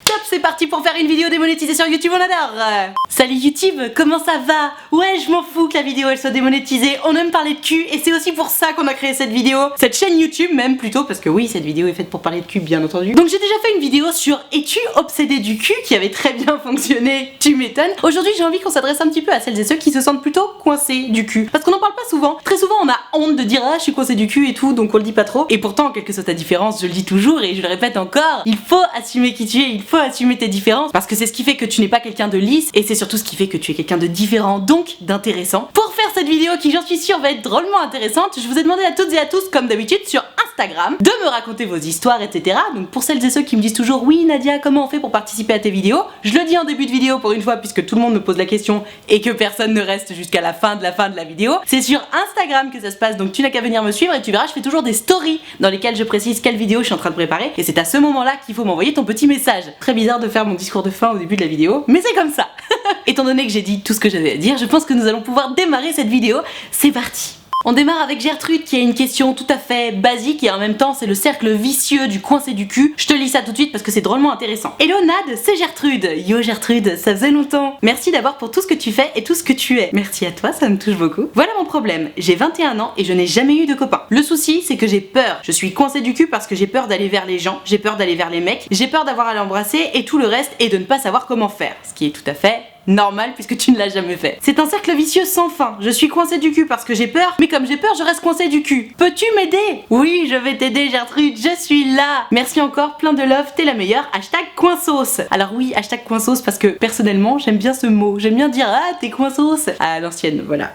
top, c'est parti pour faire une vidéo démonétisée sur YouTube, on adore. Salut YouTube, comment ça va? Ouais, je m'en fous que la vidéo elle soit démonétisée, on aime parler de cul et c'est aussi pour ça qu'on a créé cette vidéo. Cette chaîne YouTube même plutôt, parce que oui, cette vidéo est faite pour parler de cul bien entendu. Donc j'ai déjà fait une vidéo sur Es-tu obsédé du cul qui avait très bien fonctionné, tu m'étonnes. Aujourd'hui j'ai envie qu'on s'adresse un petit peu à celles et ceux qui se sentent plutôt coincés du cul. Parce qu'on en parle pas souvent, très souvent on a honte de dire ah je suis coincé du cul et tout, donc on le dit pas trop. Et pourtant, quelle que soit ta différence, je le dis toujours et je le répète encore, il faut assumer qui tu es, il faut assumer tes différences, parce que c'est ce qui fait que tu n'es pas quelqu'un de lisse et c'est surtout ce qui fait que tu es quelqu'un de différent, donc d'intéressant. Pour faire cette vidéo qui j'en suis sûre va être drôlement intéressante, je vous ai demandé à toutes et à tous, comme d'habitude sur Instagram, de me raconter vos histoires, etc. Donc pour celles et ceux qui me disent toujours oui Nadia, comment on fait pour participer à tes vidéos, je le dis en début de vidéo pour une fois puisque tout le monde me pose la question et que personne ne reste jusqu'à la fin de la vidéo. C'est sur Instagram que ça se passe, donc tu n'as qu'à venir me suivre et tu verras, je fais toujours des stories dans lesquelles je précise quelle vidéo je suis en train de préparer et c'est à ce moment-là qu'il faut m'envoyer ton petit message. Très bizarre de faire mon discours de fin au début de la vidéo, mais c'est comme ça. Étant donné que j'ai dit tout ce que j'avais à dire, je pense que nous allons pouvoir démarrer cette vidéo. C'est parti. On démarre avec Gertrude qui a une question tout à fait basique et en même temps c'est le cercle vicieux du coincé du cul. Je te lis ça tout de suite parce que c'est drôlement intéressant. Hello Nad, c'est Gertrude. Yo Gertrude, ça faisait longtemps. Merci d'abord pour tout ce que tu fais et tout ce que tu es. Merci à toi, ça me touche beaucoup. Voilà mon problème, j'ai 21 ans et je n'ai jamais eu de copain. Le souci c'est que j'ai peur. Je suis coincée du cul parce que j'ai peur d'aller vers les gens, j'ai peur d'aller vers les mecs, j'ai peur d'avoir à l'embrasser et tout le reste et de ne pas savoir comment faire. Ce qui est tout à fait normal puisque tu ne l'as jamais fait. C'est un cercle vicieux sans fin. Je suis coincée du cul parce que j'ai peur, mais comme j'ai peur, je reste coincée du cul. Peux-tu m'aider? Oui, je vais t'aider Gertrude, je suis là. Merci encore, plein de love, t'es la meilleure. Hashtag coinsos. Alors oui, hashtag coinsos parce que personnellement, j'aime bien ce mot. J'aime bien dire ah t'es coinsos à l'ancienne, voilà.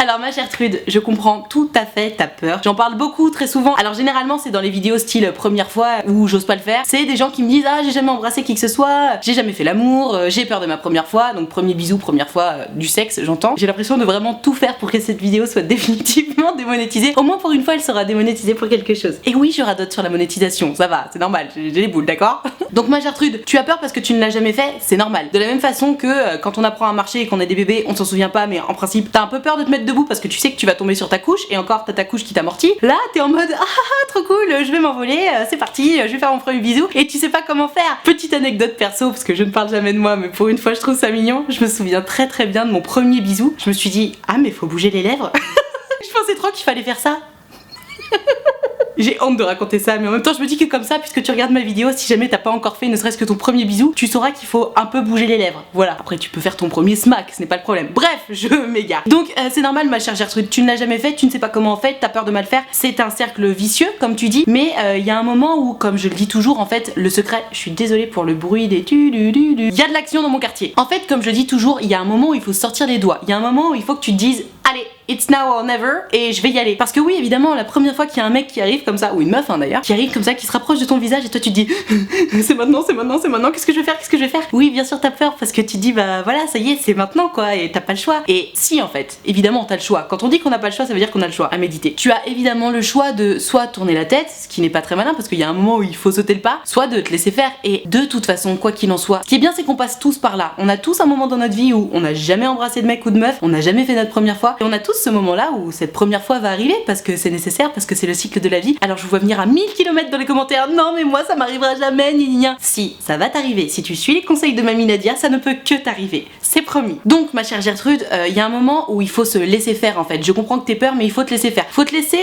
Alors ma Gertrude, je comprends tout à fait ta peur. J'en parle beaucoup très souvent. Alors généralement c'est dans les vidéos style première fois où j'ose pas le faire. C'est des gens qui me disent ah j'ai jamais embrassé qui que ce soit, j'ai jamais fait l'amour, j'ai peur de ma première fois, donc premier bisou, première fois du sexe, j'entends. J'ai l'impression de vraiment tout faire pour que cette vidéo soit définitivement démonétisée. Au moins pour une fois elle sera démonétisée pour quelque chose. Et oui je radote sur la monétisation, ça va, c'est normal, j'ai les boules, d'accord? Donc ma Gertrude, tu as peur parce que tu ne l'as jamais fait, c'est normal. De la même façon que quand on apprend à marcher et qu'on a des bébés, on s'en souvient pas mais en principe t'as un peu peur de te mettre debout parce que tu sais que tu vas tomber sur ta couche et encore t'as ta couche qui t'amortit. Là t'es en mode ah trop cool, je vais m'envoler, c'est parti, je vais faire mon premier bisou et tu sais pas comment faire. Petite anecdote perso parce que je ne parle jamais de moi mais pour une fois je trouve ça mignon. Je me souviens très bien de mon premier bisou. Je me suis dit ah mais faut bouger les lèvres. Je pensais trop qu'il fallait faire ça. J'ai honte de raconter ça, mais en même temps je me dis que comme ça, puisque tu regardes ma vidéo, si jamais t'as pas encore fait ne serait-ce que ton premier bisou, tu sauras qu'il faut un peu bouger les lèvres. Voilà, après tu peux faire ton premier smack, ce n'est pas le problème. Bref, je m'égare. Donc c'est normal ma chère Gertrude, tu ne l'as jamais fait, tu ne sais pas comment en fait, t'as peur de mal faire. C'est un cercle vicieux, comme tu dis, mais il y a un moment où, comme je le dis toujours, en fait, le secret, je suis désolée pour le bruit des tu-du-du-du, il y a de l'action dans mon quartier. En fait, comme je dis toujours, il y a un moment où il faut sortir les doigts. Il y a un moment où il faut que tu te dises, allez, it's now or never, et je vais y aller. Parce que oui, évidemment, la première fois qu'il y a un mec qui arrive comme ça, ou une meuf d'ailleurs, qui arrive comme ça, qui se rapproche de ton visage, et toi tu te dis c'est maintenant, qu'est-ce que je vais faire? Oui, bien sûr t'as peur, parce que tu te dis bah voilà, ça y est, c'est maintenant quoi, et t'as pas le choix. Et si en fait, évidemment t'as le choix. Quand on dit qu'on n'a pas le choix, ça veut dire qu'on a le choix à méditer. Tu as évidemment le choix de soit tourner la tête, ce qui n'est pas très malin, parce qu'il y a un moment où il faut sauter le pas, soit de te laisser faire. Et de toute façon, quoi qu'il en soit, ce qui est bien c'est qu'on passe tous par là. On a tous un moment dans notre vie où on n'a jamais embrassé de mec ou de meuf, on n'a jamais fait notre première fois, et on a tous ce moment-là où cette première fois va arriver parce que c'est nécessaire, parce que c'est le cycle de la vie. Alors je vous vois venir à 1000 km dans les commentaires, non mais moi ça m'arrivera jamais, ni. Si, ça va t'arriver. Si tu suis les conseils de mamie Nadia, ça ne peut que t'arriver. C'est promis. Donc ma chère Gertrude, il y a un moment où il faut se laisser faire en fait. Je comprends que t'aies peur, mais il faut te laisser faire. Faut te laisser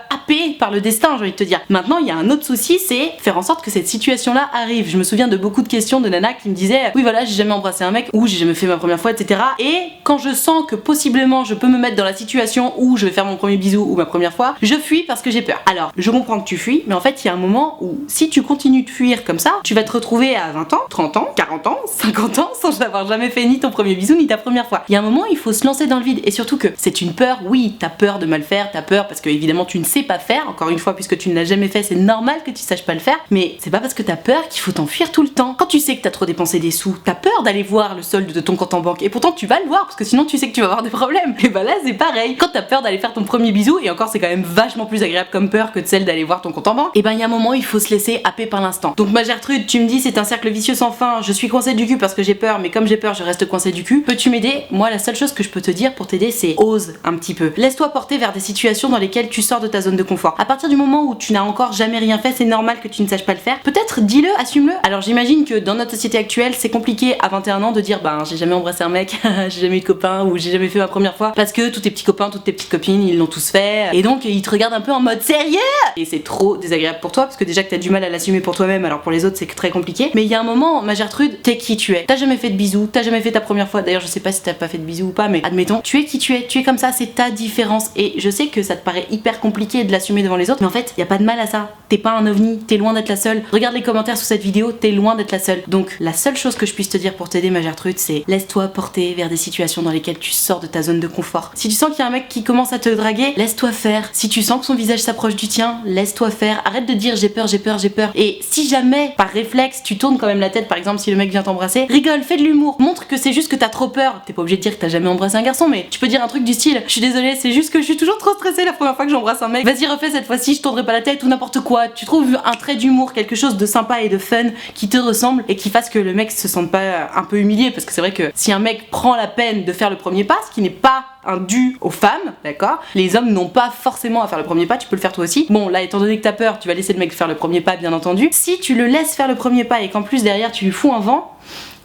happer par le destin, j'ai envie de te dire. Maintenant, il y a un autre souci, c'est faire en sorte que cette situation-là arrive. Je me souviens de beaucoup de questions de nanas qui me disaient oui voilà, j'ai jamais embrassé un mec, ou j'ai jamais fait ma première fois, etc. Et quand je sens que possiblement je peux me mettre dans la situation où je vais faire mon premier bisou ou ma première fois, je fuis parce que j'ai peur. Alors, je comprends que tu fuis, mais en fait, il y a un moment où si tu continues de fuir comme ça, tu vas te retrouver à 20 ans, 30 ans, 40 ans, 50 ans sans avoir jamais fait ni ton premier bisou ni ta première fois. Il y a un moment il faut se lancer dans le vide et surtout que c'est une peur, oui, t'as peur de mal faire, t'as peur parce que évidemment tu ne sais pas faire, encore une fois puisque tu ne l'as jamais fait, c'est normal que tu saches pas le faire, mais c'est pas parce que t'as peur qu'il faut t'enfuir tout le temps. Quand tu sais que t'as trop dépensé des sous, t'as peur d'aller voir le solde de ton compte en banque et pourtant tu vas le voir parce que sinon tu sais que tu vas avoir des problèmes. Et bah là c'est pareil, quand t'as peur d'aller faire ton premier bisou, et encore c'est quand même vachement plus agréable comme peur que de celle d'aller voir ton compte en banque, et ben il y a un moment il faut se laisser happer par l'instant. Donc ma Gertrude, tu me dis c'est un cercle vicieux sans fin, je suis coincée du cul parce que j'ai peur, mais comme j'ai peur, je reste coincée du cul. Peux-tu m'aider? Moi, la seule chose que je peux te dire pour t'aider, c'est ose un petit peu. Laisse-toi porter vers des situations dans lesquelles tu sors de ta zone de confort. À partir du moment où tu n'as encore jamais rien fait, c'est normal que tu ne saches pas le faire. Peut-être dis-le, assume-le. Alors j'imagine que dans notre société actuelle, c'est compliqué à 21 ans de dire ben j'ai jamais embrassé un mec, j'ai jamais eu de copain ou j'ai jamais fait ma première fois parce que tous tes petits copains, toutes tes petites copines, ils l'ont tous fait et donc ils te regardent un peu en mode sérieux et c'est trop désagréable pour toi parce que déjà que t'as du mal à l'assumer pour toi-même, alors pour les autres c'est très compliqué. Mais il y a un moment, ma Gertrude, t'es qui tu es. T'as jamais fait de bisous, t'as jamais fait ta première fois. D'ailleurs je sais pas si t'as pas fait de bisous ou pas, mais admettons, tu es qui tu es comme ça, c'est ta différence. Et je sais que ça te paraît hyper compliqué de l'assumer devant les autres, mais en fait y a pas de mal à ça. T'es pas un ovni, t'es loin d'être la seule. Regarde les commentaires sous cette vidéo, t'es loin d'être la seule. Donc la seule chose que je puisse te dire pour t'aider, ma Gertrude, c'est laisse-toi porter vers des situations dans lesquelles tu sors de ta zone de confort. Si tu sens qu'il y a un mec qui commence à te draguer, laisse-toi faire. Si tu sens que son visage s'approche du tien, laisse-toi faire. Arrête de dire j'ai peur, j'ai peur, j'ai peur. Et si jamais par réflexe tu tournes quand même la tête, par exemple si le mec vient t'embrasser, rigole, fais de l'humour, montre que c'est juste que t'as trop peur. T'es pas obligé de dire que t'as jamais embrassé un garçon, mais tu peux dire un truc du style je suis désolée, c'est juste que je suis toujours trop stressée la première fois que j'embrasse un mec. Vas-y, refais cette fois-ci, je tournerai pas la tête ou n'importe quoi. Tu trouves un trait d'humour, quelque chose de sympa et de fun qui te ressemble et qui fasse que le mec se sente pas un peu humilié, parce que c'est vrai que si un mec prend la peine de faire le premier pas, ce qui n'est pas un dû aux femmes, d'accord? Les hommes n'ont pas forcément à faire le premier pas, tu peux le faire toi aussi. Bon, là, étant donné que t'as peur, tu vas laisser le mec faire le premier pas, bien entendu. Si tu le laisses faire le premier pas et qu'en plus derrière tu lui fous un vent,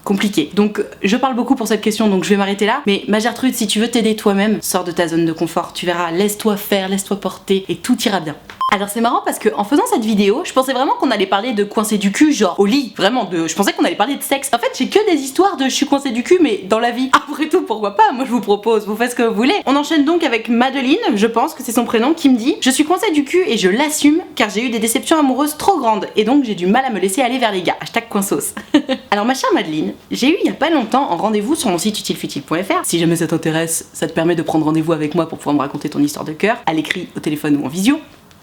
compliqué. Donc je parle beaucoup pour cette question, donc je vais m'arrêter là. Mais ma Gertrude, si tu veux t'aider toi-même, sors de ta zone de confort. Tu verras, laisse-toi faire, laisse-toi porter et tout ira bien. Alors c'est marrant parce que en faisant cette vidéo, je pensais vraiment qu'on allait parler de coincer du cul, genre au lit, vraiment je pensais qu'on allait parler de sexe. En fait, j'ai que des histoires de je suis coincée du cul, mais dans la vie. Après tout, pourquoi pas? Moi je vous propose, vous faites ce que vous voulez. On enchaîne donc avec Madeline, je pense que c'est son prénom, qui me dit je suis coincée du cul et je l'assume car j'ai eu des déceptions amoureuses trop grandes et donc j'ai du mal à me laisser aller vers les gars. Hashtag coinsos. Alors ma chère Madeline, j'ai eu il y a pas longtemps un rendez-vous sur mon site utilefutile.fr. Si jamais ça t'intéresse, ça te permet de prendre rendez-vous avec moi pour pouvoir me raconter ton histoire de cœur, à l'écrit, au téléphone ou en visio.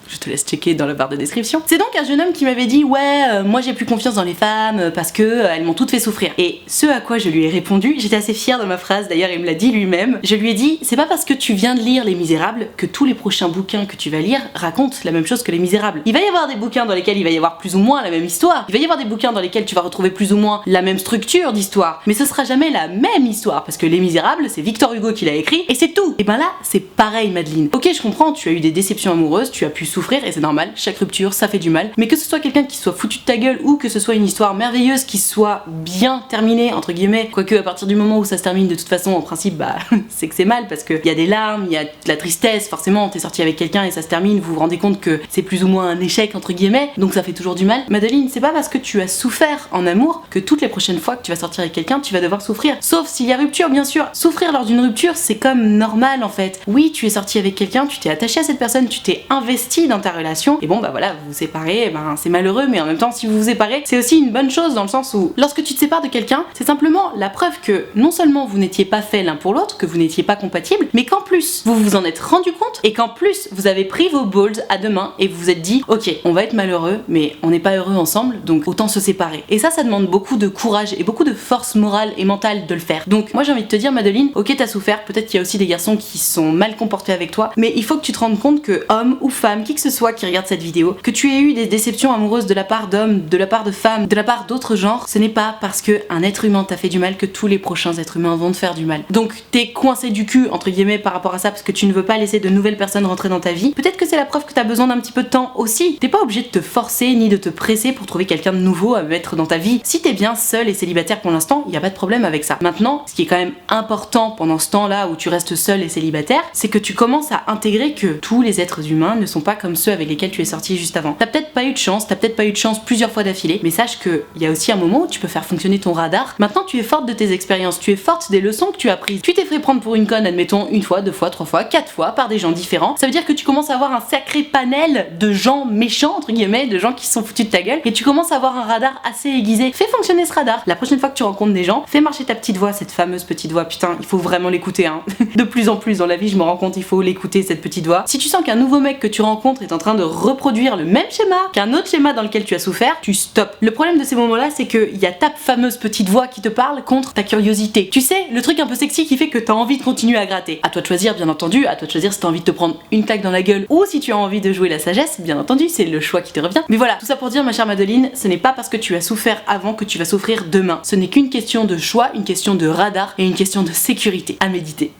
Je te laisse checker dans la barre de description. C'est donc un jeune homme qui m'avait dit ouais, moi j'ai plus confiance dans les femmes parce que elles m'ont toutes fait souffrir. Et ce à quoi je lui ai répondu, j'étais assez fière de ma phrase, d'ailleurs il me l'a dit lui-même. Je lui ai dit c'est pas parce que tu viens de lire Les Misérables que tous les prochains bouquins que tu vas lire racontent la même chose que Les Misérables. Il va y avoir des bouquins dans lesquels il va y avoir plus ou moins la même histoire. Il va y avoir des bouquins dans lesquels tu vas retrouver plus ou moins la même structure d'histoire. Mais ce sera jamais la même histoire parce que Les Misérables, c'est Victor Hugo qui l'a écrit et c'est tout. Et ben là, c'est pareil Madeline. Ok, je comprends, tu as eu des déceptions amoureuses, tu as pu souffrir et c'est normal, chaque rupture ça fait du mal, mais que ce soit quelqu'un qui soit foutu de ta gueule ou que ce soit une histoire merveilleuse qui soit bien terminée entre guillemets, quoique à partir du moment où ça se termine de toute façon en principe bah c'est que c'est mal parce qu'il y a des larmes, il y a de la tristesse, forcément t'es sorti avec quelqu'un et ça se termine, vous vous rendez compte que c'est plus ou moins un échec entre guillemets, donc ça fait toujours du mal. Madeline, c'est pas parce que tu as souffert en amour que toutes les prochaines fois que tu vas sortir avec quelqu'un tu vas devoir souffrir, sauf s'il y a rupture bien sûr. Souffrir lors d'une rupture c'est comme normal en fait. Oui, tu es sorti avec quelqu'un, tu t'es attaché à cette personne, tu t'es investi dans ta relation et bon bah voilà, vous vous séparez, ben c'est malheureux, mais en même temps si vous vous séparez c'est aussi une bonne chose dans le sens où lorsque tu te sépares de quelqu'un c'est simplement la preuve que non seulement vous n'étiez pas fait l'un pour l'autre, que vous n'étiez pas compatibles, mais qu'en plus vous vous en êtes rendu compte et qu'en plus vous avez pris vos balls à deux mains et vous vous êtes dit ok on va être malheureux mais on n'est pas heureux ensemble donc autant se séparer. Et ça demande beaucoup de courage et beaucoup de force morale et mentale de le faire. Donc moi j'ai envie de te dire Madeline, ok t'as souffert, peut-être qu'il y a aussi des garçons qui sont mal comportés avec toi, mais il faut que tu te rendes compte que homme ou femme, qui que ce soit qui regarde cette vidéo, que tu aies eu des déceptions amoureuses de la part d'hommes, de la part de femmes, de la part d'autres genres, ce n'est pas parce que un être humain t'a fait du mal que tous les prochains êtres humains vont te faire du mal. Donc t'es coincé du cul entre guillemets par rapport à ça parce que tu ne veux pas laisser de nouvelles personnes rentrer dans ta vie. Peut-être que c'est la preuve que t'as besoin d'un petit peu de temps aussi. T'es pas obligé de te forcer ni de te presser pour trouver quelqu'un de nouveau à mettre dans ta vie. Si t'es bien seul et célibataire pour l'instant, il y a pas de problème avec ça. Maintenant, ce qui est quand même important pendant ce temps-là où tu restes seul et célibataire, c'est que tu commences à intégrer que tous les êtres humains ne sont pas comme ceux avec lesquels tu es sorti juste avant. T'as peut-être pas eu de chance, t'as peut-être pas eu de chance plusieurs fois d'affilée, mais sache que il y a aussi un moment où tu peux faire fonctionner ton radar. Maintenant, tu es forte de tes expériences, tu es forte des leçons que tu as prises. Tu t'es fait prendre pour une conne, admettons, une fois, deux fois, trois fois, quatre fois par des gens différents. Ça veut dire que tu commences à avoir un sacré panel de gens méchants, entre guillemets, de gens qui se sont foutus de ta gueule, et tu commences à avoir un radar assez aiguisé. Fais fonctionner ce radar. La prochaine fois que tu rencontres des gens, fais marcher ta petite voix, cette fameuse petite voix. Putain, il faut vraiment l'écouter, hein. De plus en plus dans la vie, je me rends compte, il faut l'écouter, cette petite voix. Si tu sens qu'un nouveau mec que tu rencontres contre est en train de reproduire le même schéma qu'un autre schéma dans lequel tu as souffert, tu stops. Le problème de ces moments-là, c'est qu'il y a ta fameuse petite voix qui te parle contre ta curiosité. Tu sais, le truc un peu sexy qui fait que t'as envie de continuer à gratter. À toi de choisir, bien entendu, à toi de choisir si t'as envie de te prendre une claque dans la gueule ou si tu as envie de jouer la sagesse, bien entendu, c'est le choix qui te revient. Mais voilà, tout ça pour dire, ma chère Madeline, ce n'est pas parce que tu as souffert avant que tu vas souffrir demain. Ce n'est qu'une question de choix, une question de radar et une question de sécurité. À méditer.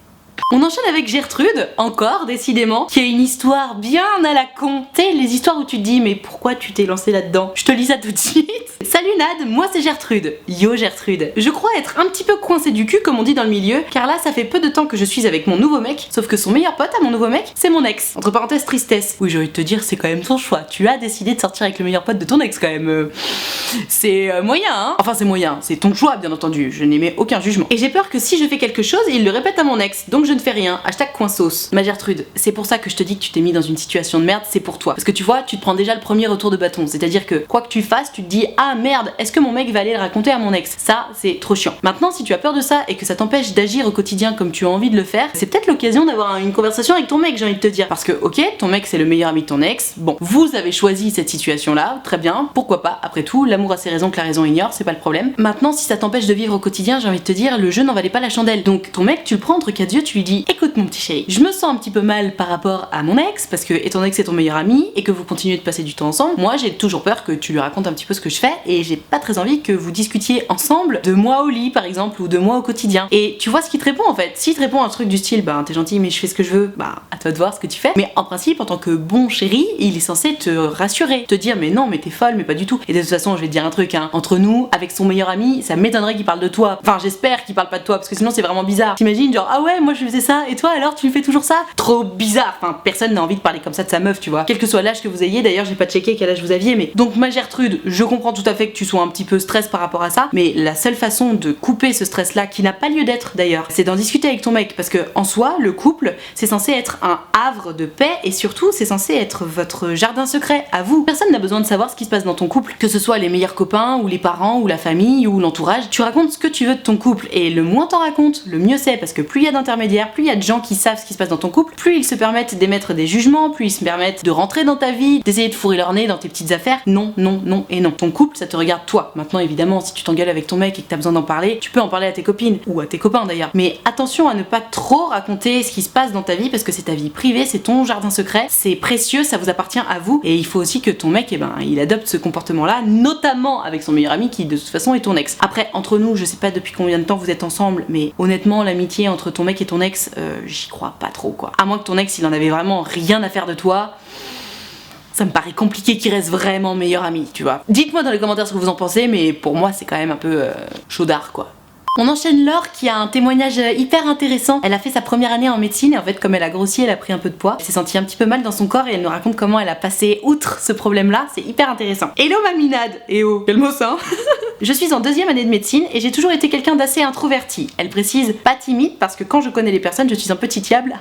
On enchaîne avec Gertrude, encore décidément, qui a une histoire bien à la con. Tu sais, les histoires où tu te dis mais pourquoi tu t'es lancé là-dedans? Je te lis ça tout de suite. Salut Nad, moi c'est Gertrude. Yo Gertrude. Je crois être un petit peu coincée du cul comme on dit dans le milieu, car là ça fait peu de temps que je suis avec mon nouveau mec, sauf que son meilleur pote à mon nouveau mec, c'est mon ex. Entre parenthèses tristesse. Oui, j'ai envie de te dire, c'est quand même ton choix. Tu as décidé de sortir avec le meilleur pote de ton ex quand même. C'est moyen, hein. Enfin c'est moyen, c'est ton choix bien entendu, je n'émets aucun jugement. Et j'ai peur que si je fais quelque chose, il le répète à mon ex, donc je ne fais rien. Hashtag coinsauce. Ma Gertrude, c'est pour ça que je te dis que tu t'es mis dans une situation de merde, c'est pour toi. Parce que tu vois, tu te prends déjà le premier retour de bâton. C'est-à-dire que quoi que tu fasses, tu te dis ah merde, est-ce que mon mec va aller le raconter à mon ex? Ça, c'est trop chiant. Maintenant, si tu as peur de ça et que ça t'empêche d'agir au quotidien comme tu as envie de le faire, c'est peut-être l'occasion d'avoir une conversation avec ton mec, j'ai envie de te dire. Parce que ok, ton mec c'est le meilleur ami de ton ex. Bon, vous avez choisi cette situation-là, très bien, pourquoi pas. Après tout, l'amour a ses raisons que la raison ignore, c'est pas le problème. Maintenant, si ça t'empêche de vivre au quotidien, j'ai envie de te dire, le jeu n'en valait pas la chandelle. Donc ton mec, tu le prends entre quatre yeux, tu lui dis écoute mon petit chéri, je me sens un petit peu mal par rapport à mon ex, parce que étant donné que c'est ton meilleur ami et que vous continuez de passer du temps ensemble, moi j'ai toujours peur que tu lui racontes un petit peu ce que je fais et j'ai pas très envie que vous discutiez ensemble de moi au lit par exemple ou de moi au quotidien. Et tu vois ce qu'il te répond en fait. S'il te répond un truc du style bah t'es gentil mais je fais ce que je veux, bah à toi de voir ce que tu fais. Mais en principe en tant que bon chéri, il est censé te rassurer, te dire mais non mais t'es folle mais pas du tout. Et de toute façon je vais te dire un truc hein, entre nous, avec son meilleur ami, ça m'étonnerait qu'il parle de toi. Enfin j'espère qu'il parle pas de toi parce que sinon c'est vraiment bizarre. T'imagines genre ah ouais moi je faisais ça et toi alors tu fais toujours ça? Trop bizarre, enfin personne n'a envie de parler comme ça de sa meuf tu vois. Quel que soit l'âge que vous ayez, d'ailleurs j'ai pas checké quel âge vous aviez mais. Donc ma Gertrude, je comprends tout à fait que tu sois un petit peu stress par rapport à ça, mais la seule façon de couper ce stress là, qui n'a pas lieu d'être d'ailleurs, c'est d'en discuter avec ton mec parce que en soi, le couple, c'est censé être un havre de paix et surtout c'est censé être votre jardin secret à vous. Personne n'a besoin de savoir ce qui se passe dans ton couple, que ce soit les meilleurs copains ou les parents ou la famille ou l'entourage. Tu racontes ce que tu veux de ton couple et le moins t'en racontes, le mieux c'est parce que plus il y a d'intermédiaires, plus il y a de gens qui savent ce qui se passe dans ton couple, plus ils se permettent d'émettre des jugements, plus ils se permettent de rentrer dans ta vie, d'essayer de fourrer leur nez dans tes petites affaires. Non, non, non et non. Ton couple, ça te regarde toi. Maintenant évidemment, si tu t'engueules avec ton mec et que t'as besoin d'en parler, tu peux en parler à tes copines ou à tes copains d'ailleurs. Mais attention à ne pas trop raconter ce qui se passe dans ta vie parce que c'est ta vie privée, c'est ton jardin secret, c'est précieux, ça vous appartient à vous et il faut aussi que ton mec, il adopte ce comportement-là, notamment avec son meilleur ami qui de toute façon est ton ex. Après, entre nous, je sais pas depuis combien de temps vous êtes ensemble, mais honnêtement, l'amitié entre ton mec et ton ex, j'y crois pas trop quoi. À moins que ton ex, il en avait vraiment rien à faire de toi. Ça me paraît compliqué qu'il reste vraiment meilleur ami, tu vois. Dites-moi dans les commentaires ce que vous en pensez, mais pour moi c'est quand même un peu chaudard quoi. On enchaîne Laure qui a un témoignage hyper intéressant. Elle a fait sa première année en médecine et en fait comme elle a grossi, elle a pris un peu de poids. Elle s'est sentie un petit peu mal dans son corps et elle nous raconte comment elle a passé outre ce problème-là. C'est hyper intéressant. Hello Maminade. Eh oh, quel mot ça. Je suis en deuxième année de médecine et j'ai toujours été quelqu'un d'assez introverti. Elle précise pas timide parce que quand je connais les personnes, je suis un petit diable.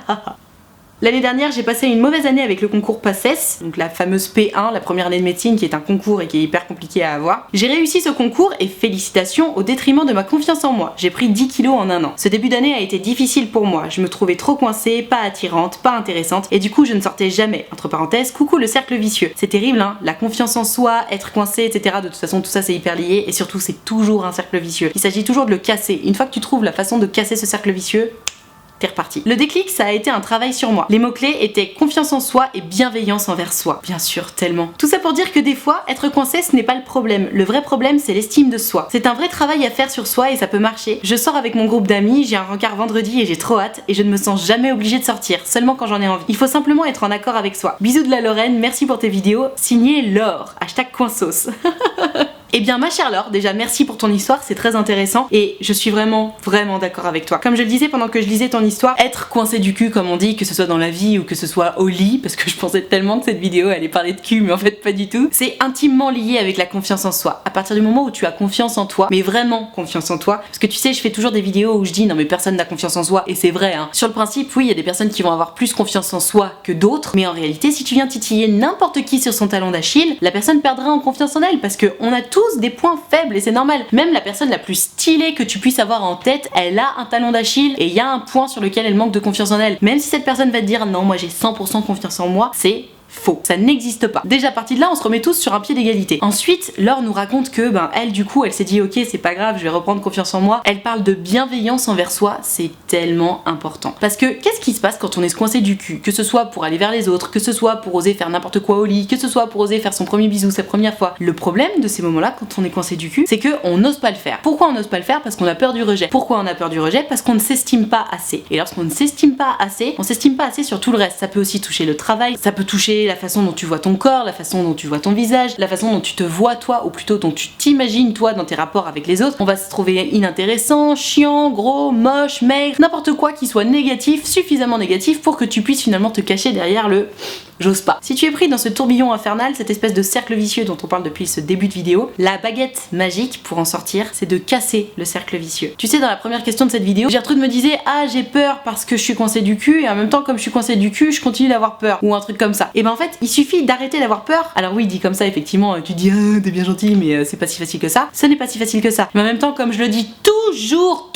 L'année dernière, j'ai passé une mauvaise année avec le concours PACES, donc la fameuse P1, la première année de médecine qui est un concours et qui est hyper compliqué à avoir. J'ai réussi ce concours et félicitations au détriment de ma confiance en moi. J'ai pris 10 kilos en un an. Ce début d'année a été difficile pour moi. Je me trouvais trop coincée, pas attirante, pas intéressante et du coup je ne sortais jamais. Entre parenthèses, coucou le cercle vicieux. C'est terrible hein, la confiance en soi, être coincé, etc. De toute façon tout ça c'est hyper lié et surtout c'est toujours un cercle vicieux. Il s'agit toujours de le casser. Une fois que tu trouves la façon de casser ce cercle vicieux, t'es reparti. Le déclic, ça a été un travail sur moi. Les mots-clés étaient confiance en soi et bienveillance envers soi. Bien sûr, tellement. Tout ça pour dire que des fois, être coincé, ce n'est pas le problème. Le vrai problème, c'est l'estime de soi. C'est un vrai travail à faire sur soi et ça peut marcher. Je sors avec mon groupe d'amis, j'ai un rencard vendredi et j'ai trop hâte et je ne me sens jamais obligée de sortir, seulement quand j'en ai envie. Il faut simplement être en accord avec soi. Bisous de la Lorraine, merci pour tes vidéos. Signé Laure. Hashtag coinsos. Eh bien ma chère Laure, déjà merci pour ton histoire, c'est très intéressant et je suis vraiment d'accord avec toi. Comme je le disais pendant que je lisais ton histoire, être coincé du cul comme on dit, que ce soit dans la vie ou que ce soit au lit, parce que je pensais tellement que cette vidéo allait parler de cul mais en fait pas du tout, c'est intimement lié avec la confiance en soi. À partir du moment où tu as confiance en toi, mais vraiment confiance en toi, parce que tu sais je fais toujours des vidéos où je dis non mais personne n'a confiance en soi et c'est vrai hein. Sur le principe oui il y a des personnes qui vont avoir plus confiance en soi que d'autres, mais en réalité si tu viens titiller n'importe qui sur son talon d'Achille, la personne perdra en confiance en elle parce que on a tous des points faibles et c'est normal. Même la personne la plus stylée que tu puisses avoir en tête, elle a un talon d'Achille et il y a un point sur lequel elle manque de confiance en elle. Même si cette personne va te dire non moi j'ai 100% confiance en moi, c'est faux. Ça n'existe pas. Déjà parti de là, on se remet tous sur un pied d'égalité. Ensuite, Laure nous raconte que elle du coup, elle s'est dit ok, c'est pas grave, je vais reprendre confiance en moi. Elle parle de bienveillance envers soi, c'est tellement important. Parce que qu'est-ce qui se passe quand on est coincé du cul? Que ce soit pour aller vers les autres, que ce soit pour oser faire n'importe quoi au lit, que ce soit pour oser faire son premier bisou, sa première fois. Le problème de ces moments-là, quand on est coincé du cul, c'est que on n'ose pas le faire. Pourquoi on n'ose pas le faire? Parce qu'on a peur du rejet. Pourquoi on a peur du rejet? Parce qu'on ne s'estime pas assez. Et lorsqu'on ne s'estime pas assez, on s'estime pas assez sur tout le reste. Ça peut aussi toucher le travail, ça peut toucher la façon dont tu vois ton corps, la façon dont tu vois ton visage, la façon dont tu te vois toi, ou plutôt dont tu t'imagines toi dans tes rapports avec les autres. On va se trouver inintéressant, chiant, gros, moche, maigre, n'importe quoi qui soit négatif, suffisamment négatif pour que tu puisses finalement te cacher derrière le j'ose pas. Si tu es pris dans ce tourbillon infernal, cette espèce de cercle vicieux dont on parle depuis ce début de vidéo, la baguette magique pour en sortir, c'est de casser le cercle vicieux. Tu sais, dans la première question de cette vidéo, Gertrude me disait ah j'ai peur parce que je suis coincée du cul et en même temps comme je suis coincée du cul, je continue d'avoir peur ou un truc comme ça. Et ben en fait, il suffit d'arrêter d'avoir peur. Alors oui, dit comme ça effectivement, tu dis ah t'es bien gentil mais c'est pas si facile que ça. Ce n'est pas si facile que ça. Mais en même temps, comme je le dis toujours,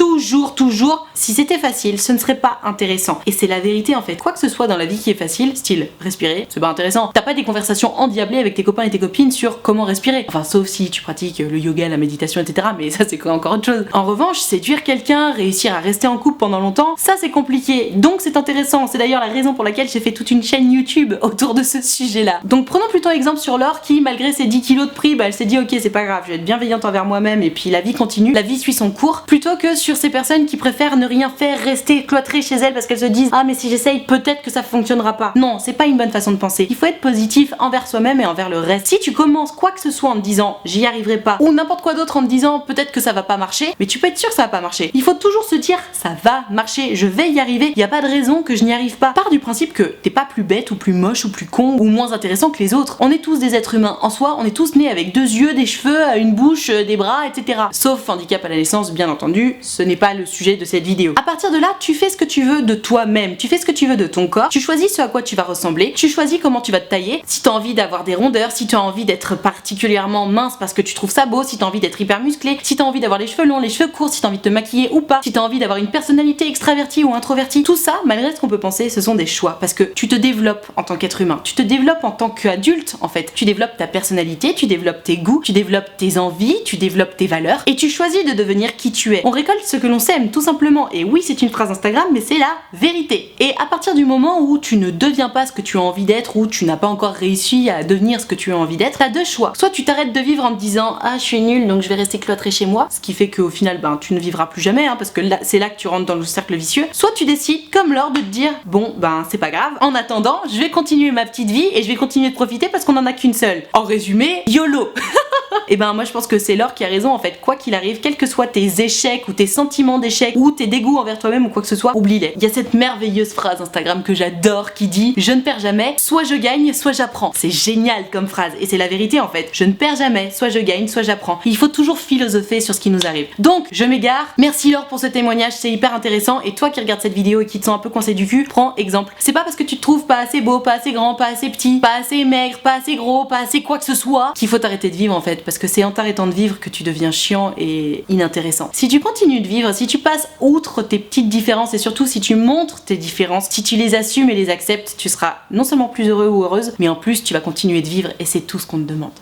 si c'était facile, ce ne serait pas intéressant. Et c'est la vérité en fait. Quoi que ce soit dans la vie qui est facile, style respirer, c'est pas intéressant. T'as pas des conversations endiablées avec tes copains et tes copines sur comment respirer. Enfin, sauf si tu pratiques le yoga, la méditation, etc. Mais ça, c'est encore autre chose. En revanche, séduire quelqu'un, réussir à rester en couple pendant longtemps, ça c'est compliqué. Donc c'est intéressant. C'est d'ailleurs la raison pour laquelle j'ai fait toute une chaîne YouTube autour de ce sujet-là. Donc prenons plutôt exemple sur Laure qui, malgré ses 10 kilos de prix, elle s'est dit ok, c'est pas grave, je vais être bienveillante envers moi-même et puis la vie continue, la vie suit son cours. Plutôt que sur ces personnes qui préfèrent ne rien faire, rester cloîtrées chez elles parce qu'elles se disent ah mais si j'essaye, peut-être que ça fonctionnera pas. Non, c'est pas une bonne façon de penser. Il faut être positif envers soi-même et envers le reste. Si tu commences quoi que ce soit en te disant j'y arriverai pas ou n'importe quoi d'autre en te disant peut-être que ça va pas marcher, mais tu peux être sûr que ça va pas marcher. Il faut toujours se dire ça va marcher, je vais y arriver, il y a pas de raison que je n'y arrive pas. Pars du principe que t'es pas plus bête ou plus moche ou plus con ou moins intéressant que les autres. On est tous des êtres humains. En soi, on est tous nés avec 2 yeux, des cheveux, une bouche, des bras, etc. Sauf handicap à la naissance, bien entendu, ce n'est pas le sujet de cette vidéo. À partir de là, tu fais ce que tu veux de toi-même, tu fais ce que tu veux de ton corps, tu choisis ce à quoi tu vas ressembler, tu choisis comment tu vas te tailler, si t'as envie d'avoir des rondeurs, si t'as envie d'être particulièrement mince parce que tu trouves ça beau, si t'as envie d'être hyper musclé, si t'as envie d'avoir les cheveux longs, les cheveux courts, si t'as envie de te maquiller ou pas, si t'as envie d'avoir une personnalité extravertie ou introvertie, tout ça, malgré ce qu'on peut penser, ce sont des choix parce que tu te développes en tant qu'être humain, tu te développes en tant qu'adulte en fait, tu développes ta personnalité, tu développes tes goûts, tu développes tes envies, tu développes tes valeurs et tu choisis de devenir qui tu es. On récolte ce que l'on sème tout simplement et oui c'est une phrase Instagram mais c'est la vérité. Et à partir du moment où tu ne deviens pas ce que tu as envie d'être ou tu n'as pas encore réussi à devenir ce que tu as envie d'être, t'as 2 choix. Soit tu t'arrêtes de vivre en te disant ah je suis nulle donc je vais rester cloîtrée chez moi, ce qui fait qu'au final tu ne vivras plus jamais parce que là c'est là que tu rentres dans le cercle vicieux. Soit tu décides comme Laure de te dire bon c'est pas grave, en attendant je vais continuer ma petite vie et je vais continuer de profiter parce qu'on en a qu'une seule. En résumé, YOLO. Et moi je pense que c'est Laure qui a raison en fait, quoi qu'il arrive, quels que soient tes échecs ou tes sentiments d'échec ou tes dégoûts envers toi-même ou quoi que ce soit, oublie-les. Il y a cette merveilleuse phrase Instagram que j'adore qui dit je ne perds jamais, soit je gagne, soit j'apprends. C'est génial comme phrase et c'est la vérité en fait. Je ne perds jamais, soit je gagne, soit j'apprends. Il faut toujours philosopher sur ce qui nous arrive. Donc je m'égare, merci Laure pour ce témoignage, c'est hyper intéressant et toi qui regardes cette vidéo et qui te sens un peu coincé du cul, prends exemple. C'est pas parce que tu te trouves pas assez beau, pas assez grand, pas assez petit, pas assez maigre, pas assez gros, pas assez quoi que ce soit qu'il faut t'arrêter de vivre en fait, parce que c'est en t'arrêtant de vivre que tu deviens chiant et inintéressant. Si tu continues de vivre, si tu passes outre tes petites différences et surtout si tu montres tes différences, si tu les assumes et les acceptes, tu seras non seulement plus heureux ou heureuse, mais en plus tu vas continuer de vivre et c'est tout ce qu'on te demande.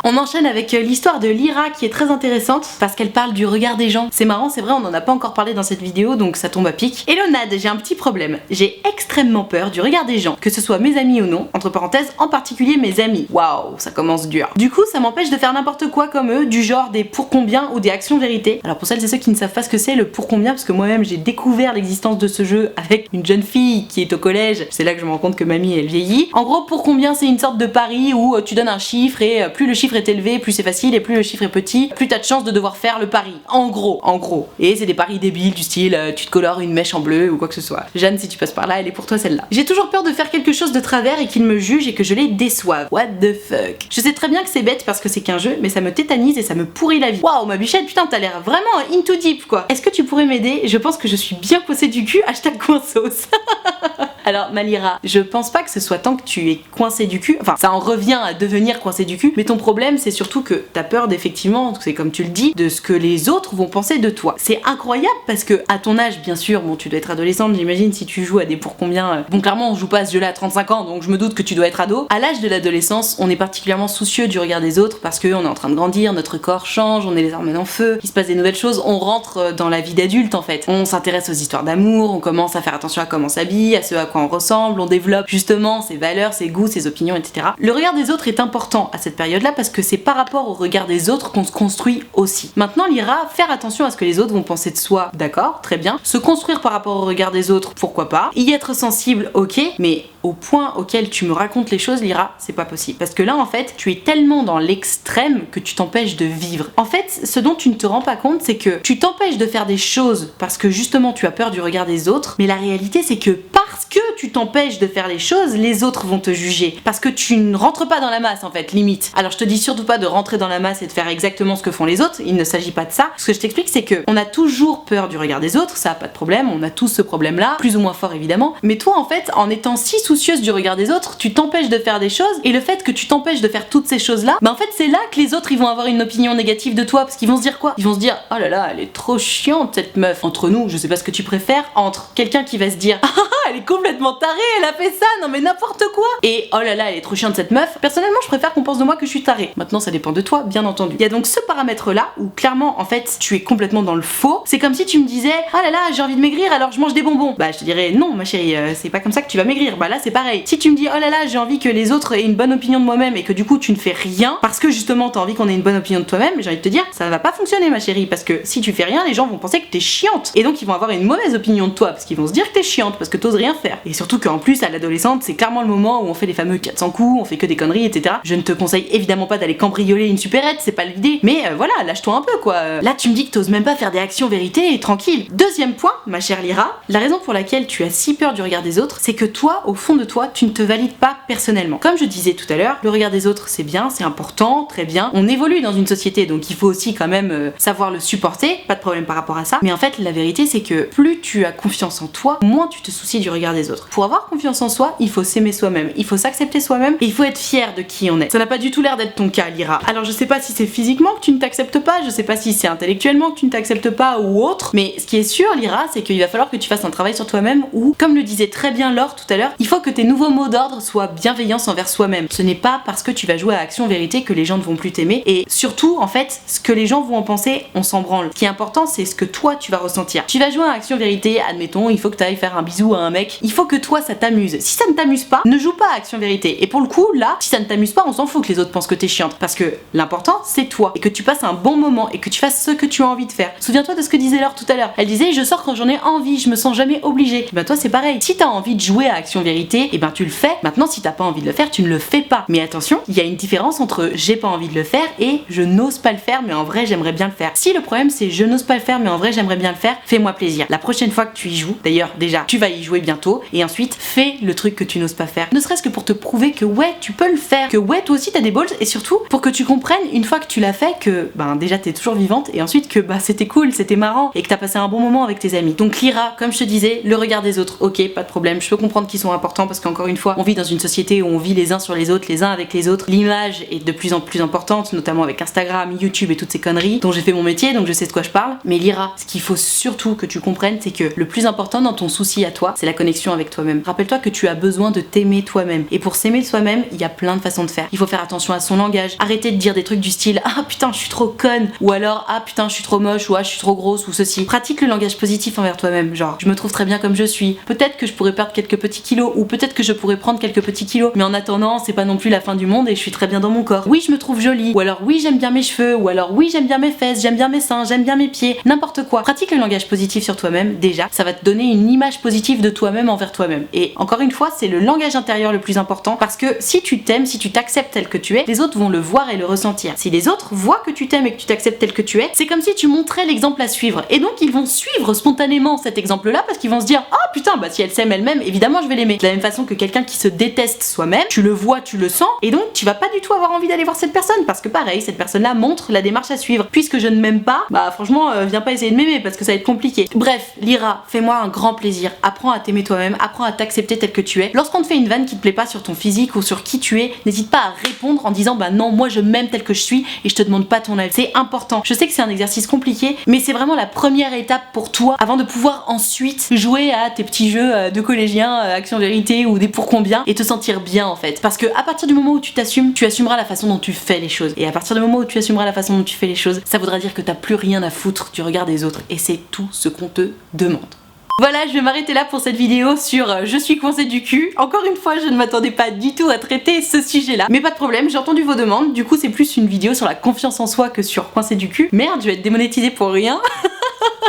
On enchaîne avec l'histoire de Lyra qui est très intéressante parce qu'elle parle du regard des gens. C'est marrant, c'est vrai, on en a pas encore parlé dans cette vidéo donc ça tombe à pic. Hello Nad, j'ai un petit problème. J'ai extrêmement peur du regard des gens, que ce soit mes amis ou non, entre parenthèses, en particulier mes amis. Waouh, ça commence dur. Du coup, ça m'empêche de faire n'importe quoi comme eux, du genre des pour combien ou des actions vérité. Alors pour celles et ceux qui ne savent pas ce que c'est le pour combien, parce que moi-même j'ai découvert l'existence de ce jeu avec une jeune fille qui est au collège, c'est là que je me rends compte que mamie elle vieillit. En gros, pour combien c'est une sorte de pari où tu donnes un chiffre et plus le chiffre est élevé, plus c'est facile et plus le chiffre est petit, plus t'as de chances de devoir faire le pari. En gros. Et c'est des paris débiles du style tu te colores une mèche en bleu ou quoi que ce soit. Jeanne, si tu passes par là, elle est pour toi celle-là. J'ai toujours peur de faire quelque chose de travers et qu'ils me jugent et que je les déçoive. What the fuck. Je sais très bien que c'est bête parce que c'est qu'un jeu, mais ça me tétanise et ça me pourrit la vie. Waouh, ma bichette, putain, t'as l'air vraiment into deep quoi. Est-ce que tu pourrais m'aider? Je pense que je suis bien coincée du cul, hashtag coinsos. Alors Malira, je pense pas que ce soit tant que tu es coincé du cul, enfin ça en revient à devenir coincé du cul, mais ton problème c'est surtout que t'as peur d'effectivement, c'est comme tu le dis, de ce que les autres vont penser de toi. C'est incroyable parce que à ton âge, bien sûr, bon tu dois être adolescente, j'imagine, si tu joues à des pour combien... Bon clairement on joue pas à ce jeu là à 35 ans, donc je me doute que tu dois être ado. À l'âge de l'adolescence, on est particulièrement soucieux du regard des autres parce qu'on est en train de grandir, notre corps change, on est les hormones en feu, il se passe des nouvelles choses, on rentre dans la vie d'adulte en fait. On s'intéresse aux histoires d'amour, on commence à faire attention à comment on s'habille, à ce à quoi on ressemble, on développe justement ses valeurs, ses goûts, ses opinions, etc. Le regard des autres est important à cette période-là parce que c'est par rapport au regard des autres qu'on se construit aussi. Maintenant, Lyra, faire attention à ce que les autres vont penser de soi, d'accord, très bien. Se construire par rapport au regard des autres, pourquoi pas. Y être sensible, ok, mais au point auquel tu me racontes les choses, Lyra, c'est pas possible. Parce que là, en fait, tu es tellement dans l'extrême que tu t'empêches de vivre. En fait, ce dont tu ne te rends pas compte, c'est que tu t'empêches de faire des choses parce que justement tu as peur du regard des autres, mais la réalité, c'est que parce que tu t'empêches de faire les choses, les autres vont te juger. Parce que tu ne rentres pas dans la masse, en fait, limite. Alors je te dis surtout pas de rentrer dans la masse et de faire exactement ce que font les autres, il ne s'agit pas de ça. Ce que je t'explique, c'est que on a toujours peur du regard des autres, ça, pas de problème, on a tous ce problème-là, plus ou moins fort évidemment, mais toi, en fait, en étant si soucieuse du regard des autres, tu t'empêches de faire des choses, et le fait que tu t'empêches de faire toutes ces choses-là, bah en fait, c'est là que les autres, ils vont avoir une opinion négative de toi, parce qu'ils vont se dire quoi? Ils vont se dire, oh là là, elle est trop chiante, cette meuf. Entre nous, je sais pas ce que tu préfères, entre quelqu'un qui va se dire, ah elle est complètement tarée, elle a fait ça, non mais n'importe quoi, et oh là là, elle est trop chiante cette meuf. Personnellement, je préfère qu'on pense de moi que je suis tarée. Maintenant, ça dépend de toi, bien entendu. Il y a donc ce paramètre-là où clairement, en fait, tu es complètement dans le faux. C'est comme si tu me disais, oh là là, j'ai envie de maigrir, alors je mange des bonbons. Bah, je te dirais, non, ma chérie, c'est pas comme ça que tu vas maigrir. Bah là, c'est pareil. Si tu me dis, oh là là, j'ai envie que les autres aient une bonne opinion de moi-même et que du coup, tu ne fais rien parce que justement, t'as envie qu'on ait une bonne opinion de toi-même, j'ai envie de te dire, ça va pas fonctionner, ma chérie, parce que si tu fais rien, les gens vont penser que t'es chiante. Et donc, ils vont avoir une mauvaise opinion de toi parce qu'ils vont se dire que t'es chiante parce que t'oses rien faire. Et surtout qu'en plus, à l'adolescente, c'est clairement le moment où on fait les fameux 400 coups, on fait que des conneries, etc. Je ne te conseille évidemment pas d'aller cambrioler une supérette, c'est pas l'idée. Mais voilà, lâche-toi un peu, quoi. Là, tu me dis que t'oses même pas faire des actions vérité et tranquille. Deuxième point, ma chère Lyra, la raison pour laquelle tu as si peur du regard des autres, c'est que toi, au fond de toi, tu ne te valides pas personnellement. Comme je disais tout à l'heure, le regard des autres, c'est bien, c'est important, très bien. On évolue dans une société, donc il faut aussi quand même savoir le supporter, pas de problème par rapport à ça. Mais en fait, la vérité, c'est que plus tu as confiance en toi, moins tu te soucies du regard des autres. Pour avoir confiance en soi, il faut s'aimer soi-même, il faut s'accepter soi-même et il faut être fier de qui on est. Ça n'a pas du tout l'air d'être ton cas, Lyra. Alors je sais pas si c'est physiquement que tu ne t'acceptes pas, je sais pas si c'est intellectuellement que tu ne t'acceptes pas ou autre, mais ce qui est sûr, Lyra, c'est qu'il va falloir que tu fasses un travail sur toi-même où, comme le disait très bien Laure tout à l'heure, il faut que tes nouveaux mots d'ordre soient bienveillance envers soi-même. Ce n'est pas parce que tu vas jouer à Action Vérité que les gens ne vont plus t'aimer, et surtout, en fait, ce que les gens vont en penser, on s'en branle. Ce qui est important, c'est ce que toi tu vas ressentir. Tu vas jouer à Action Vérité, admettons, il faut que tu ailles faire un bisou à un mec, il faut que toi ça t'amuse. Si ça ne t'amuse pas, ne joue pas à Action Vérité. Et pour le coup, là, si ça ne t'amuse pas, on s'en fout que les autres pensent que t'es chiante, parce que l'important c'est toi, et que tu passes un bon moment, et que tu fasses ce que tu as envie de faire. Souviens-toi de ce que disait Laure tout à l'heure. Elle disait, je sors quand j'en ai envie, je me sens jamais obligée. Et ben toi c'est pareil. Si t'as envie de jouer à Action Vérité, et ben tu le fais. Maintenant, si t'as pas envie de le faire, tu ne le fais pas. Mais attention, il y a une différence entre j'ai pas envie de le faire et je n'ose pas le faire, mais en vrai j'aimerais bien le faire. Si le problème c'est je n'ose pas le faire, mais en vrai j'aimerais bien le faire, fais-moi plaisir. La prochaine fois que tu y joues, d'ailleurs déjà tu vas y jouer bientôt, et ensuite fais le truc que tu n'oses pas faire. Ne serait-ce que pour te prouver que ouais tu peux le faire, que ouais toi aussi t'as des balls, et surtout pour que tu comprennes une fois que tu l'as fait que ben déjà t'es toujours vivante, et ensuite que bah c'était cool, c'était marrant, et que t'as passé un bon moment avec tes amis. Donc Lyra, comme je te disais, le regard des autres, ok, pas de problème, je peux comprendre qu'ils sont importants parce qu'encore une fois on vit dans une société où on vit les uns sur les autres, les uns avec les autres. L'image est de plus en plus importante, notamment avec Instagram, YouTube et toutes ces conneries dont j'ai fait mon métier, donc je sais de quoi je parle. Mais Lyra, ce qu'il faut surtout que tu comprennes, c'est que le plus important dans ton souci à toi, c'est la connexion avec toi-même. Rappelle-toi que tu as besoin de t'aimer toi-même, et pour s'aimer soi-même, il y a plein de façons de faire. Il faut faire attention à son langage, arrêter de dire des trucs du style ah putain je suis trop conne, ou alors ah putain je suis trop moche, ou ah je suis trop grosse, ou ceci. Pratique le langage positif envers toi-même, genre je me trouve très bien comme je suis, peut-être que je pourrais perdre quelques petits kilos, ou peut-être que je pourrais prendre quelques petits kilos, mais en attendant c'est pas non plus la fin du monde et je suis très bien dans mon corps. Oui je me trouve jolie, ou alors oui j'aime bien mes cheveux, ou alors oui j'aime bien mes fesses, j'aime bien mes seins, j'aime bien mes pieds, n'importe quoi. Pratique le langage positif sur toi-même, déjà ça va te donner une image positive de toi-même envers toi-même. Et encore une fois, c'est le langage intérieur le plus important, parce que si tu t'aimes, si tu t'acceptes tel que tu es, les autres vont le voir et le ressentir. Si les autres voient que tu t'aimes et que tu t'acceptes tel que tu es, c'est comme si tu montrais l'exemple à suivre, et donc ils vont suivre spontanément cet exemple là parce qu'ils vont se dire ah oh, putain bah si elle s'aime elle-même, évidemment je vais l'aimer. De la même façon que quelqu'un qui se déteste soi-même, tu le vois, tu le sens, et donc tu vas pas du tout avoir envie d'aller voir cette personne, parce que pareil, cette personne là montre la démarche à suivre. Puisque je ne m'aime pas, bah franchement viens pas essayer de m'aimer parce que ça va être compliqué. Bref, Lyra, fais-moi un grand plaisir, apprends à t'aimer toi-même, apprends à t'accepter tel que tu es. Lorsqu'on te fait une vanne qui te plaît pas sur ton physique ou sur qui tu es, n'hésite pas à répondre en disant bah non, moi je m'aime tel que je suis et je te demande pas ton avis. C'est important. Je sais que c'est un exercice compliqué, mais c'est vraiment la première étape pour toi avant de pouvoir ensuite jouer à tes petits jeux de collégiens, action vérité ou des pour combien et te sentir bien en fait. Parce que à partir du moment où tu t'assumes, tu assumeras la façon dont tu fais les choses. Et à partir du moment où tu assumeras la façon dont tu fais les choses, ça voudra dire que t'as plus rien à foutre du regard des autres. Et c'est tout ce qu'on te demande. Voilà, je vais m'arrêter là pour cette vidéo sur je suis coincée du cul. Encore une fois, je ne m'attendais pas du tout à traiter ce sujet-là. Mais pas de problème, j'ai entendu vos demandes. Du coup, c'est plus une vidéo sur la confiance en soi que sur coincée du cul. Merde, je vais être démonétisée pour rien.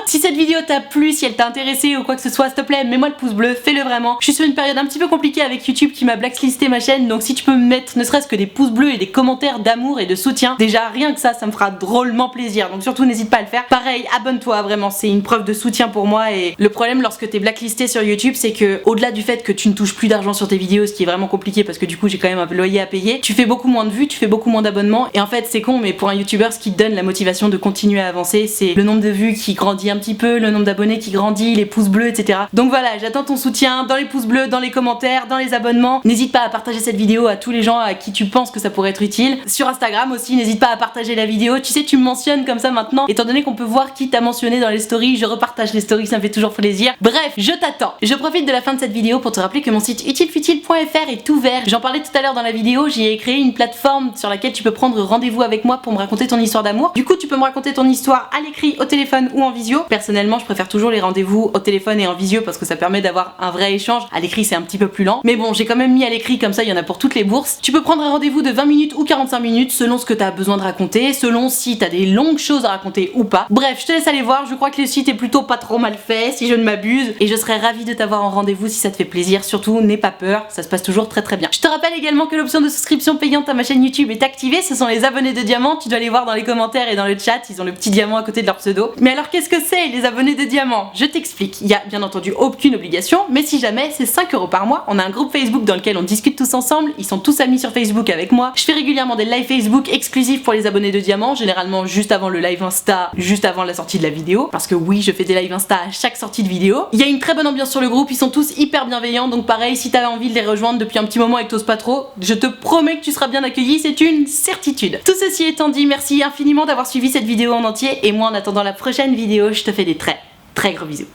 Si cette vidéo t'a plu, si elle t'a intéressé ou quoi que ce soit, s'il te plaît, mets-moi le pouce bleu, fais-le vraiment. Je suis sur une période un petit peu compliquée avec YouTube qui m'a blacklisté ma chaîne, donc si tu peux me mettre ne serait-ce que des pouces bleus et des commentaires d'amour et de soutien, déjà rien que ça me fera drôlement plaisir, donc surtout n'hésite pas à le faire. Pareil, abonne-toi, vraiment, c'est une preuve de soutien pour moi. Et le problème lorsque t'es blacklisté sur YouTube, c'est que au-delà du fait que tu ne touches plus d'argent sur tes vidéos, ce qui est vraiment compliqué parce que du coup j'ai quand même un loyer à payer, tu fais beaucoup moins de vues, tu fais beaucoup moins d'abonnements, et en fait c'est con, mais pour un youtubeur ce qui te donne la motivation de continuer à avancer, c'est le nombre de vues qui grandit un petit peu, le nombre d'abonnés qui grandit, les pouces bleus, etc. Donc voilà, j'attends ton soutien dans les pouces bleus, dans les commentaires, dans les abonnements. N'hésite pas à partager cette vidéo à tous les gens à qui tu penses que ça pourrait être utile. Sur Instagram aussi, n'hésite pas à partager la vidéo. Tu sais, tu me mentionnes comme ça maintenant, étant donné qu'on peut voir qui t'a mentionné dans les stories, je repartage les stories, ça me fait toujours plaisir. Bref, je t'attends. Je profite de la fin de cette vidéo pour te rappeler que mon site utilefutile.fr est ouvert. J'en parlais tout à l'heure dans la vidéo, j'y ai créé une plateforme sur laquelle tu peux prendre rendez-vous avec moi pour me raconter ton histoire d'amour. Du coup, tu peux me raconter ton histoire à l'écrit, au téléphone ou en visio. Personnellement, je préfère toujours les rendez-vous au téléphone et en visio parce que ça permet d'avoir un vrai échange. À l'écrit c'est un petit peu plus lent, mais bon, j'ai quand même mis à l'écrit, comme ça il y en a pour toutes les bourses. Tu peux prendre un rendez-vous de 20 minutes ou 45 minutes selon ce que tu as besoin de raconter, selon si tu as des longues choses à raconter ou pas. Bref, je te laisse aller voir, je crois que le site est plutôt pas trop mal fait si je ne m'abuse, et je serais ravie de t'avoir en rendez-vous si ça te fait plaisir. Surtout n'aie pas peur, ça se passe toujours très bien. Je te rappelle également que l'option de souscription payante à ma chaîne YouTube est activée, ce sont les abonnés de diamant, tu dois les voir dans les commentaires et dans le chat, ils ont le petit diamant à côté de leur pseudo. Mais alors qu'est-ce que c'est les abonnés de diamant? Je t'explique. Il y a bien entendu aucune obligation, mais si jamais, c'est 5 € par mois. On a un groupe Facebook dans lequel on discute tous ensemble, ils sont tous amis sur Facebook avec moi. Je fais régulièrement des lives Facebook exclusifs pour les abonnés de diamant, généralement juste avant le live Insta, juste avant la sortie de la vidéo, parce que oui, je fais des lives Insta à chaque sortie de vidéo. Il y a une très bonne ambiance sur le groupe, ils sont tous hyper bienveillants, donc pareil, si t'as envie de les rejoindre depuis un petit moment et que t'oses pas trop, je te promets que tu seras bien accueilli, c'est une certitude. Tout ceci étant dit, merci infiniment d'avoir suivi cette vidéo en entier, et moi en attendant la prochaine vidéo, je te fais des très gros bisous.